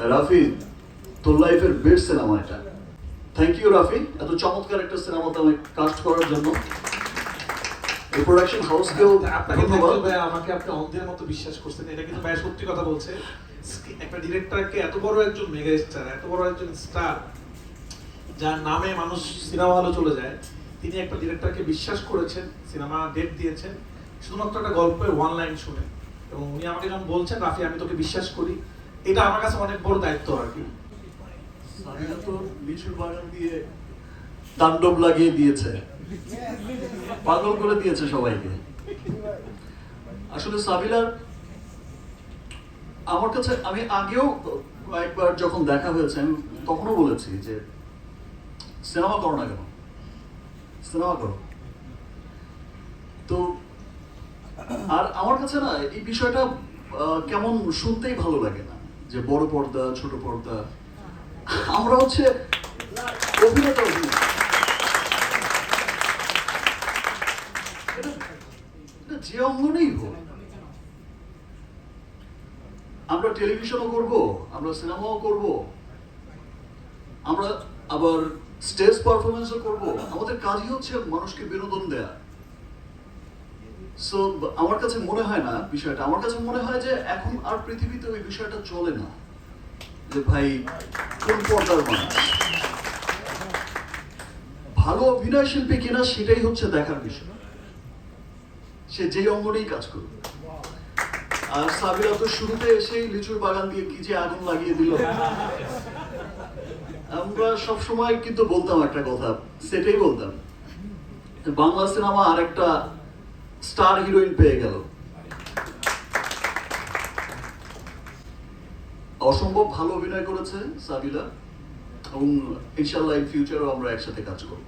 রাফি, তোর লাইফের best cinema এটা। থ্যাংক ইউ রাফি, এত চমৎকার একটা সিনেমাতে আমি কাস্ট করার জন্য। এই প্রোডাকশন হাউসকেও আপনাকে ধন্যবাদ। ভাই, আমাকে আপনি অন্ধের মতো বিশ্বাস করছেন, এটা কিন্তু ভাই সত্যি কথা বলছে। একটা ডিরেক্টরকে, এত বড় একজন মেগা স্টার, এত বড় একজন স্টার যার নামে মানুষ সিনেমা হলে চলে যায়, তিনি একটা ডিরেক্টরকে বিশ্বাস করেছেন, সিনেমা ডেট দিয়েছেন শুধুমাত্র একটা গল্পের ওয়ান লাইন শুনে। এবং উনি আমাকে যখন বলছেন রাফি আমি তোকে বিশ্বাস করি, এটা আমার কাছে অনেক বড় দায়িত্ব আর কি। সাবিনা তো লিচুর বাগান দিয়ে তাণ্ডব লাগিয়ে দিয়েছে, পাগল করে দিয়েছে সবাইকে। আসলে সাবিলার আমার কাছে, আমি আগেও কয়েকবার যখন দেখা হয়েছে আমি তখনও বলেছি যে সিনেমা করো না কেন, সিনেমা করো। তো আর আমার কাছে না এই বিষয়টা কেমন শুনতেই ভালো লাগে না যে বড় পর্দা ছোট পর্দা। আমরা হচ্ছে অভিনেতা, অভিনেতা এটা যে অঙ্গনেই হোক, আমরা টেলিভিশনও করব, আমরা সিনেমাও করব, আমরা আবার স্টেজ পারফরমেন্সও করব। আমাদের কাজই হচ্ছে মানুষকে বিনোদন দেয়া। সো আমার কাছে মনে হয় না বিষয়টা, আমার কাছে মনে হয় যে এখন আর পৃথিবীতে ওই বিষয়টা চলে না যে ভাই কোন পর্দার মানুষ ভালো অভিনয় শিল্পী কিনা সেটাই হচ্ছে দেখার বিষয়, সে যেই অঙ্গনেই কাজ করবে। আর সাবিরা তো শুরুতে এসেই লিচুর বাগান দিয়ে কি যে আগুন লাগিয়ে দিল। আমরা সবসময় কিন্তু বলতাম একটা কথা, সেটাই বলতাম, বাংলা সিনেমা আর একটা স্টার হিরোইন পেয়ে গেল। অসম্ভব ভালো অভিনয় করেছে সাবিলা, এবং ইনশাল্লাহ ইন ফিউচারও আমরা একসাথে কাজ করব।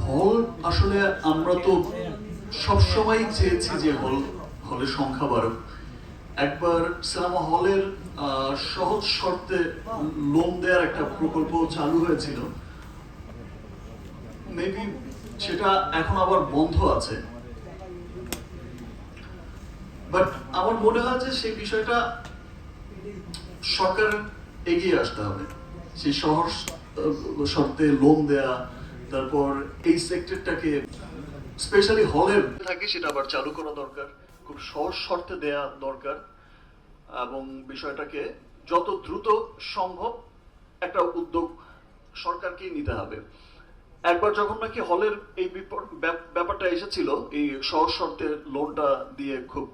হল আসলে আমরা তো সবসময় চেয়েছি যে হলের সংখ্যা বাড়ুক। একবার সিনেমা হলের সহজ শর্তে লোন দেওয়ার একটা প্রকল্প চালু হয়েছিল, মেবি সেটা এখন আবার বন্ধ আছে। বাট আমার মনে হয় যে সেই বিষয়টা সরকার এগিয়ে আসতে হবে, সেই সহজ শর্তে লোন দেয়া, তারপর এই সেক্টরটাকে স্পেশালি হলের থাকে সেটা আবার চালু করা দরকার, খুব সহজ শর্তে দেয়া দরকার, এবং বিষয়টাকে যত দ্রুত সম্ভব একটা উদ্যোগ সরকারকেই নিতে হবে। একবার যখন নাকি হলের এই ব্যাপারটা এসেছিল, এই সহজ শর্তে লোনটা দিয়ে খুব,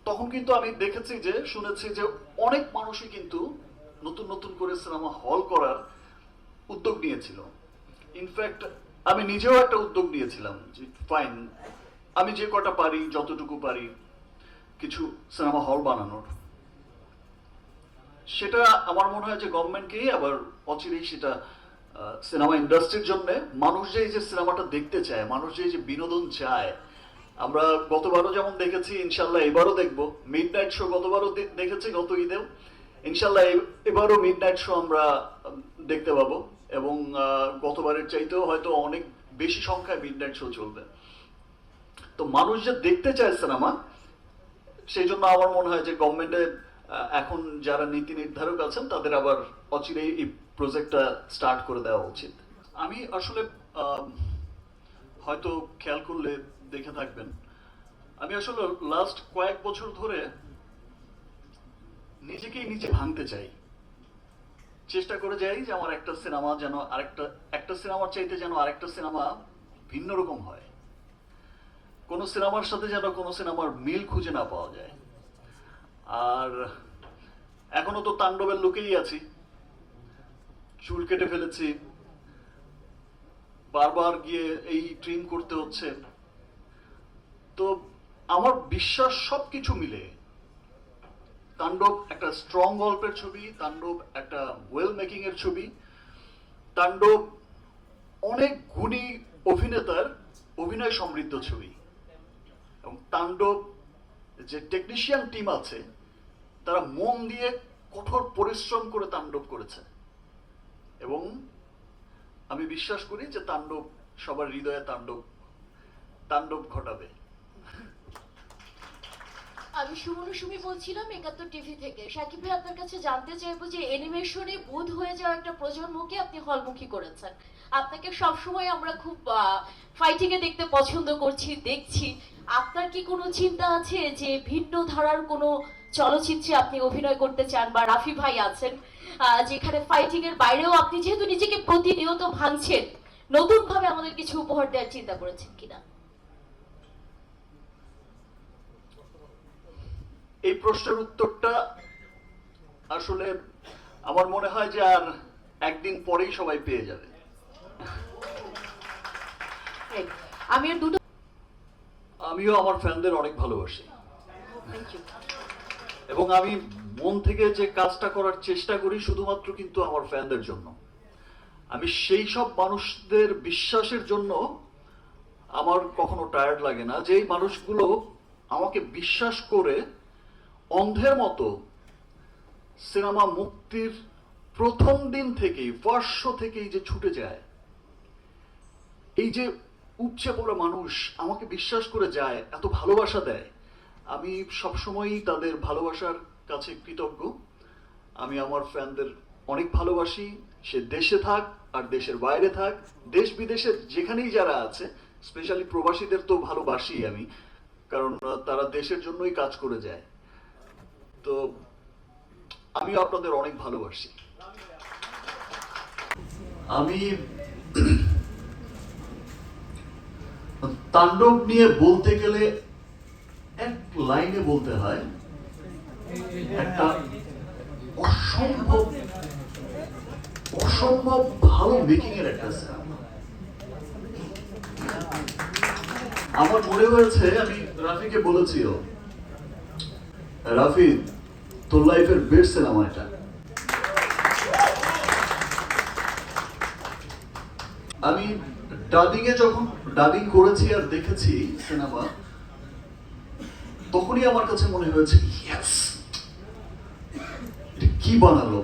তখন কিন্তু আমি দেখেছি যে, শুনেছি যে অনেক মানুষই কিন্তু নতুন নতুন করে সিনেমা হল করার উদ্যোগ নিয়েছিল। ইনফ্যাক্ট আমি নিজেও একটা উদ্যোগ নিয়েছিলাম যে ফাইন, আমি যে কটা পারি, যতটুকু পারি, কিছু সিনেমা হল বানানোর। সেটা আমার মনে হয় যে গভর্নমেন্টকেই আবার অচিরেই সেটা সিনেমা ইন্ডাস্ট্রির জন্য, মানুষ যে এই যে সিনেমাটা দেখতে চায়, মানুষ যে এই যে বিনোদন চায়, আমরা গতবারও যেমন দেখেছি, ইনশাল্লাহ এবারও দেখবো। মিড নাইট শো গতবারও দেখেছি, গত ঈদেও। ইনশাল্লাহ এবারও মিড নাইট শো আমরা দেখতে পাবো, এবং গতবারের চাইতেও হয়তো অনেক বেশি সংখ্যায় মিড নাইট শো চলবে। তো মানুষ যে দেখতে চায় সিনেমা, সেই জন্য আমার মনে হয় যে গভর্নমেন্টের এখন যারা নীতি নির্ধারক আছেন তাদের আবার অচিরেই এই প্রজেক্টটা স্টার্ট করে দেওয়া উচিত। আমি আসলে হয়তো খেয়াল করলে দেখে থাকবেন, আমি আসলে লাস্ট কয়েক বছর ধরে নিজেকেই নিজে ভাঙতে চাই, চেষ্টা করে যাই যে আমার একটা সিনেমা যেন একটা সিনেমার চাইতে যেন আরেকটা সিনেমা ভিন্ন রকম হয়, কোন সিনেমার সাথে যেন কোন সিনেমার মিল খুঁজে না পাওয়া যায়। আর এখনো তো তাণ্ডবের লুকেই আছি, চুল কেটে ফেলেছি, বারবার গিয়ে এই ট্রিম করতে হচ্ছে। তো আমার বিশ্বাস সবকিছু মিলে তাণ্ডব একটা স্ট্রং গল্পের ছবি, তাণ্ডব একটা ওয়েল মেকিং এর ছবি, তাণ্ডব অনেক গুণী অভিনেতার অভিনয় সমৃদ্ধ ছবি, এবং তাণ্ডব যে টেকনিশিয়ান টিম আছে তারা মন দিয়ে কঠোর পরিশ্রম করে তাণ্ডব করেছে, এবং আমি বিশ্বাস করি যে তাণ্ডব সবার হৃদয়ে তাণ্ডব ঘটাবে। আমি সুমনা সুমি বলছিলাম ৭১ টিভি থেকে। সাকিব ভাই, আপনার কাছে জানতে চাইবো যে অ্যানিমেশনে বুঁদ হয়ে যাওয়া একটা প্রজন্মকে আপনি হলমুখী করেছেন। আপনাকে সবসময় আমরা খুব ফাইটিং এ দেখতে পছন্দ করছি, দেখছি। আপনার কি কোনো চিন্তা আছে যে ভিন্ন ধারার কোনো চলচ্চিত্রে আপনি অভিনয় করতে চান, বা রাফি ভাই আছেন যেখানে ফাইটিং এর বাইরেও আপনি যেহেতু নিজেকে প্রতিনিয়ত ভাঙছেন, নতুন ভাবে আমাদের কিছু উপহার দেওয়ার চিন্তা করেছেন কিনা? এই প্রশ্নের উত্তরটা আসলে আমার মনে হয় যে আর একদিন পরেই সবাই পেয়ে যাবে। আমি আর দুটো আমিও আমার ফ্যানদের অনেক ভালোবাসি থ্যাংক ইউ। এবং আমি মন থেকে যে কাজটা করার চেষ্টা করি শুধুমাত্র কিন্তু আমার ফ্যানদের জন্য। আমি সেই সব মানুষদের বিশ্বাসের জন্য আমার কখনো টায়ার্ড লাগে না, যেই মানুষগুলো আমাকে বিশ্বাস করে অন্ধের মতো সিনেমা মুক্তির প্রথম দিন থেকেই, ফার্স্ট শো থেকেই যে ছুটে যায়। এই যে উপচে পড়া মানুষ আমাকে বিশ্বাস করে যায়, এত ভালোবাসা দেয়, আমি সবসময়ই তাদের ভালোবাসার কাছে কৃতজ্ঞ। আমি আমার ফ্যানদের অনেক ভালোবাসি, সে দেশে থাক আর দেশের বাইরে থাক, দেশ বিদেশে যেখানেই যারা আছে, স্পেশালি প্রবাসীদের তো ভালোবাসি আমি, কারণ তারা দেশের জন্যই কাজ করে যায়। তো আমি আপনাদের অনেক ভালোবাসি। আমি তাণ্ডব নিয়ে বলতে গেলে এক লাইনে বলতে হয়, একটা অসম্ভব অসম্ভব ভালো মেকিং এর একটা সিনেমা। আমার মনে হয়েছে, আমি রাফিকে বলেছিও, রাফি তোর লাইফের বেস্ট সিনেমা এটা। আমি ডাবিং এ যখন ডাবিং করেছি আর দেখেছি সিনেমা, তখনই আমার কাছে মনে হয়েছে ইয়েস, কি বানালো।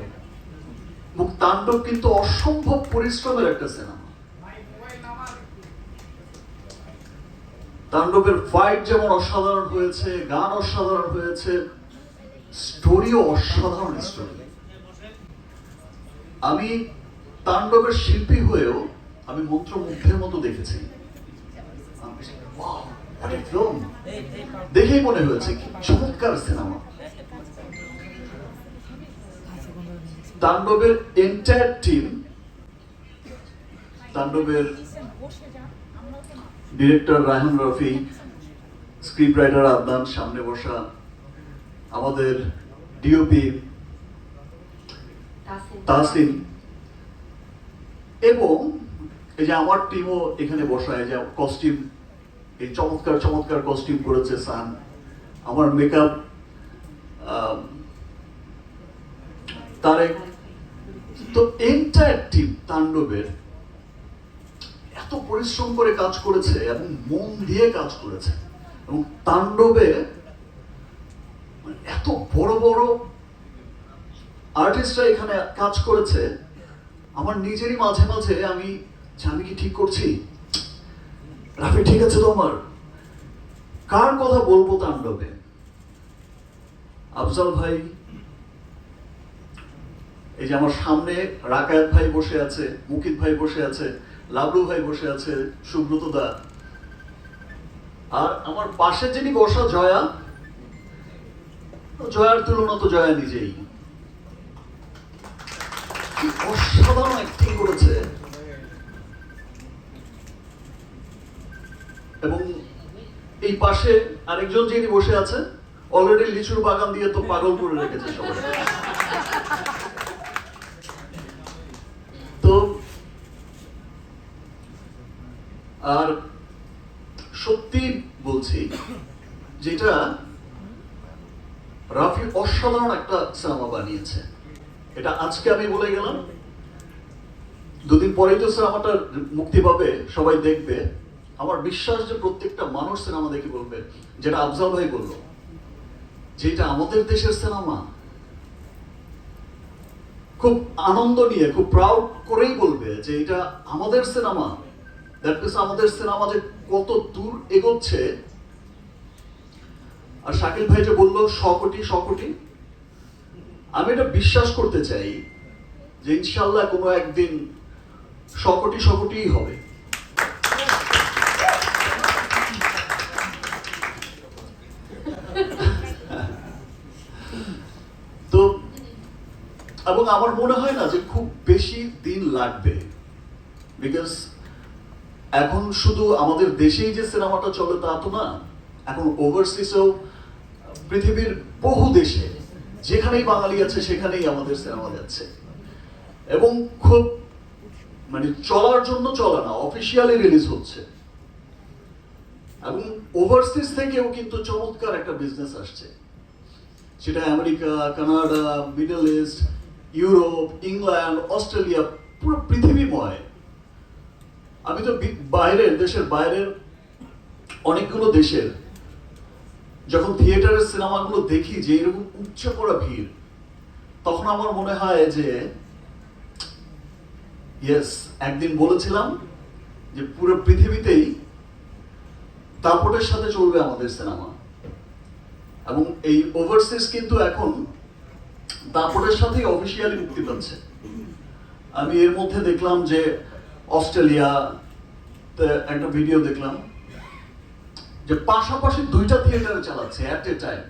মুখ তাণ্ডব কিন্তু অসম্ভব পরিশ্রমের একটা সিনেমা। তাণ্ডবের ফাইট যেমন অসাধারণ হয়েছে, গান অসাধারণ হয়েছে, স্টোরিও অসাধারণ স্টোরি। আমি তাণ্ডবের শিল্পী হয়েও আমি মন্ত্রমুগ্ধের মতো দেখেছি। দেখেই মনে হয়েছে কি চমৎকার সিনেমা। তাণ্ডবের এন্টায়ার টিম, তাণ্ডবের director Raihan Rafi, script writer Adnan সামনে বসা, আমাদের ডিওপি তাসিন, এবং এই যে আমার টিমও এখানে বসায়, যে কস্টিউম, এই চমৎকার চমৎকার কস্টিউম করেছে সান, আমার মেকআপ তারেক। তো এন্টায়ার টিম তাণ্ডবের এত পরিশ্রম করে কাজ করেছে এবং মন দিয়ে কাজ করেছে, এবং তাণ্ডবে এত বড় বড় আর্টিস্টরা এখানে কাজ করেছে। আমার নিজেরই মাঝে মাঝে আমি কি ঠিক করছি, রাফি ঠিক আছে তো? আমার কার কথা বলবো তাণ্ডবে? আফজাল ভাই, এই যে আমার সামনে রাকায়াত ভাই বসে আছে, মুকিত ভাই বসে আছে, লাবলু ভাই বসে আছে, সুব্রত দা, আর আমার পাশে যিনি বসা জয়া, জয়ার তুলনা তো জয়া নিজেই। কি অসাধারণ অ্যাক্টিং করেছে। এবং এই পাশে আরেকজন যিনি বসে আছে, অলরেডি লিচুর বাগান দিয়ে তো পাগল করে রেখেছে সবাই। তো আর সত্যি বলছি, যেটা রাফি অসাধারণ একটা সিনেমা বানিয়েছে, এটা আজকে আমি বলে গেলাম, দুদিন পরেই তো সিনেমাটা মুক্তি পাবে, সবাই দেখবে। আমার বিশ্বাস যে প্রত্যেকটা মানুষ সিনেমা দেখে বলবে, যেটা আফজাল ভাই বলল, যেটা আমাদের দেশের সিনেমা, খুব আনন্দ নিয়ে, খুব প্রাউড করেই বলবে যে এটা আমাদের সিনেমা। দ্যাট মিনস আমাদের সিনেমা যে কত দূর এগোচ্ছে। আর শাকিল ভাই যে বললো 100 কোটি 100 কোটি, আমি এটা বিশ্বাস করতে চাই যে ইনশাল্লাহ কোনো একদিন 100 কোটি 100 কোটিই হবে। তো এবং আমার মনে হয় না যে খুব বেশি দিন লাগবে, বিকজ এখন শুধু আমাদের দেশেই যে সিনেমাটা চলে তা তো না, এখন ওভারসিজেও পৃথিবীর বহু দেশে যেখানেই বাঙালি আছে সেখানেই আমাদের সিনেমা যাচ্ছে, এবং খুব মানে চলার জন্য চলে না, অফিসিয়ালি রিলিজ হচ্ছে, এবং ওভারসিজ থেকেও কিন্তু চমৎকার একটা বিজনেস আসছে, সেটা America, Canada, middle east, Europe, England, Australia, পুরো পৃথিবীময়। আমি তো দেশের বাইরের অনেকগুলো দেশের যখন থিয়েটারের সিনেমাগুলো দেখি যে এরকম উপচে পড়া ভিড়, তখন আমার মনে হয় যে ইয়েস, একদিন বলেছিলাম যে পুরো পৃথিবীতেই দাপটের সাথে চলবে আমাদের সিনেমা, এবং এই ওভারসিজ কিন্তু এখন দাপটের সাথেই অফিসিয়ালি মুক্তি পাচ্ছে। আমি এর মধ্যে দেখলাম যে অস্ট্রেলিয়া একটা ভিডিও দেখলাম যে পাশাপাশি 2টা থিয়েটারে চালাচ্ছে অ্যাট এ টাইম।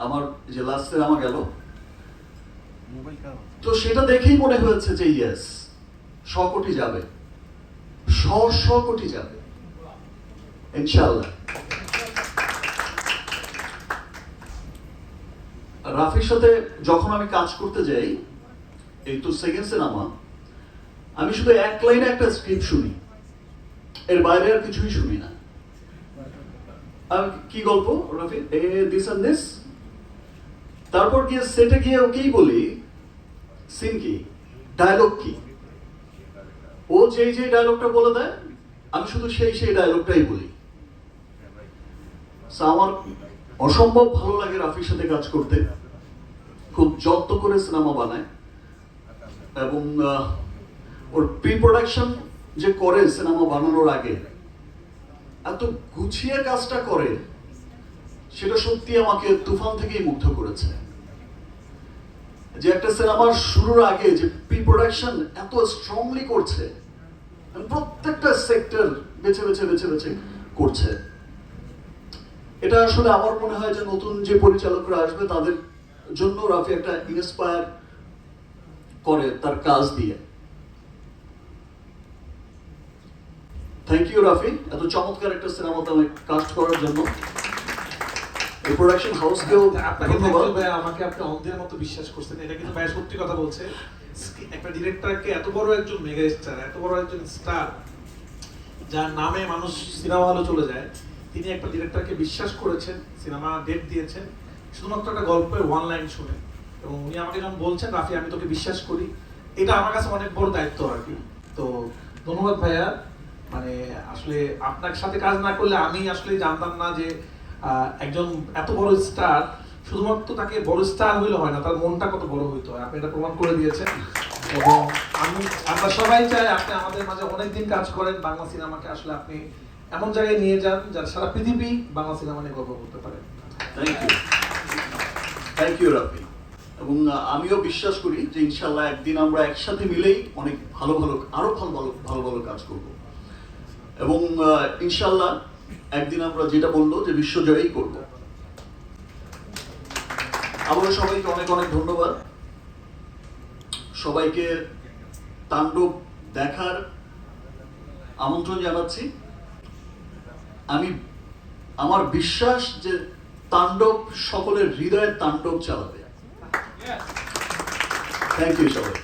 আমার যে লাস্ট সিনেমা গেল, তো সেটা দেখেই মনে হয়েছে যে ইয়েস, 100 কোটি যাবে, 100 কোটি যাবে ইনশাআল্লাহ। রাফির সাথে যখন আমি কাজ করতে যাই, এই তো সেকেন্ড সিনেমা, আমি শুধু এক লাইনে একটা স্ক্রিপ্ট শুনি, এর বাইরে আর কিছুই শুনি না। আর কি গল্প রাফি, দিস এন্ড দিস, তারপর গিয়ে সেটে গিয়ে ওকেই বলি সিন কি, ডায়লগ কি, ও যেই ডায়লগটা বলে দেয় আমি শুধু সেই ডায়লগটাই বলি। আমার অসম্ভব ভালো লাগে রাফির সাথে কাজ করতে, খুব যত্ন করে সিনেমা বানায়, এবং ওর প্রি প্রোডাকশন যে করে সিনেমা বানানোর আগে এত গুছিয়ে কাজটা করে, সেটা সত্যি আমাকে তুফান থেকেই মুগ্ধ করেছে। যে একটা সিনেমার শুরুর আগে যে প্রি প্রোডাকশন এত স্ট্রংলি করছে, প্রত্যেকটা সেক্টর বেছে বেছে বেছে বেছে করছে, এটা আসলে আমার মনে হয় যে নতুন যে পরিচালকরা আসবে তাদের জন্য রাফি একটা ইন্সপায়ার করে তার কাজ দিয়ে। থ্যাংক ইউ রাফি, এত চমৎকার একটা সিনেমাতে আমি কাস্ট করার জন্য। এই প্রোডাকশন হাউসকেও আপনাকে ধন্যবাদ। ভাই, আমাকে আপনি অন্ধের মতো বিশ্বাস করছেন, এটা কিন্তু ভাই সত্যি কথা বলছে। একটা ডিরেক্টরকে, এত বড় একজন মেগা স্টার, এত বড় একজন স্টার যার নামে মানুষ সিনেমা হলে চলে যায়, তিনি একটা ডিরেক্টরকে বিশ্বাস করেছেন, সিনেমা ডেট দিয়েছেন শুধুমাত্র একটা গল্পের 1 লাইন শুনে, এবং উনি আমাকে যখন বলছেন রাফি আমি তোকে বিশ্বাস করি, এটা আমার কাছে অনেক বড় দায়িত্ব আর কি। তো ধন্যবাদ ভাইয়া, মানে আসলে আপনার সাথে কাজ না করলে আমি আসলে জানতাম না যে একজন এত বড় স্টার, শুধুমাত্র তাকে বড় স্টার হইলে হয় না, তার মনটা কত বড় হইতো, আপনি এটা প্রমাণ করে দিয়েছেন। এবং আমরা সবাই চাই আপনি আমাদের মাঝে অনেকদিন কাজ করেন, বাংলা সিনেমাকে আসলে আপনি এমন জায়গায় নিয়ে যান যার সারা পৃথিবী বাংলা সিনেমা নিয়ে গর্ব করতে পারে। থ্যাংক ইউ রাফি, এবং আমিও বিশ্বাস করি যে ইনশাল্লাহ একদিন আমরা একসাথে মিলেই অনেক ভালো ভালো আরো ভালো ভালো কাজ করব, এবং ইনশাল্লাহ একদিন আমরা যেটা বললো যে বিশ্বজয়ই করব। আমরা সবাইকে অনেক অনেক ধন্যবাদ, সবাইকে তাণ্ডব দেখার আমন্ত্রণ জানাচ্ছি। আমার বিশ্বাস যে তাণ্ডব সকলের হৃদয়ে তাণ্ডব চালাবে। থ্যাংক ইউ সবাই।